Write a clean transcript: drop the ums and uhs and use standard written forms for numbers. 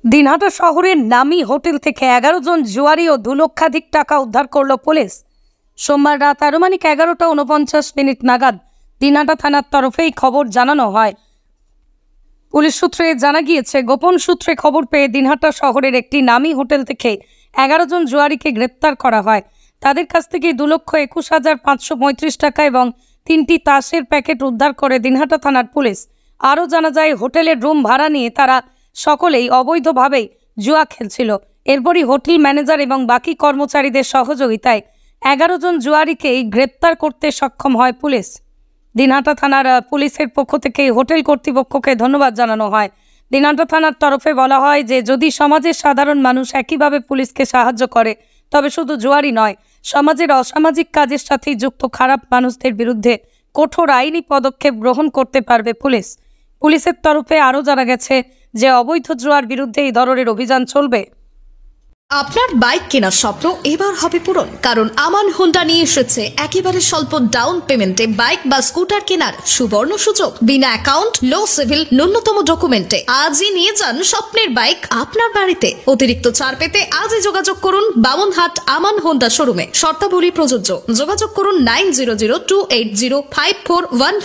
দিনহাটা শহরের নামী হোটেল থেকে 11 জন জুয়ারি ও 2 লক্ষাধিক টাকা উদ্ধার করল পুলিশ। সোমবার রাত আনুমানিক 11:49 নাগাদ দিনহাটা থানার তরফে এই খবর জানানো হয়। পুলিশ সূত্রে জানা গিয়েছে, গোপন সূত্রে খবর পেয়ে দিনহাটা শহরের একটি নামী হোটেল থেকে 11 জন জুয়ারিকে গ্রেপ্তার করা হয়। তাদের কাছ থেকে 2,21,535 টাকা এবং 3টি তাসের প্যাকেট উদ্ধার করে দিনহাটা থানার পুলিশ। আরও জানা যায়, হোটেলের রুম ভাড়া নিয়ে তারা সকলেই অবৈধভাবেই জুয়া খেলছিল। এরপরই হোটেল ম্যানেজার এবং বাকি কর্মচারীদের সহযোগিতায় 11 জন জুয়ারিকেই গ্রেপ্তার করতে সক্ষম হয় পুলিশ। দিনহাটা থানার পুলিশের পক্ষ থেকে হোটেল কর্তৃপক্ষকে ধন্যবাদ জানানো হয়। দিনহাটা থানার তরফে বলা হয় যে, যদি সমাজের সাধারণ মানুষ একইভাবে পুলিশকে সাহায্য করে, তবে শুধু জুয়ারি নয়, সমাজের অসামাজিক কাজের সাথে যুক্ত খারাপ মানুষদের বিরুদ্ধে কঠোর আইনি পদক্ষেপ গ্রহণ করতে পারবে পুলিশ। পুলিশের তরফে আরও জানা গেছে যে, অবৈধ জুয়ার বিরুদ্ধে এই ধরনের অভিযান চলবে। আপনার বাইক কেনার স্বপ্ন এবার হবে পূরণ, কারণ আমান হোন্ডা নিয়ে এসেছে একেবারে স্বল্প ডাউন পেমেন্টে বাইক বা স্কুটার কেনার সুবর্ণ সুযোগ। বিনা অ্যাকাউন্ট, লো সিভিল, ন্যূনতম ডকুমেন্টে আজই নিয়ে যান স্বপ্নের বাইক আপনার বাড়িতে। অতিরিক্ত ছাড় পেতে আজই যোগাযোগ করুন বামনহাট আমান হোন্ডা শোরুমে। শর্তাবলী প্রযোজ্য। যোগাযোগ করুন 9002805414।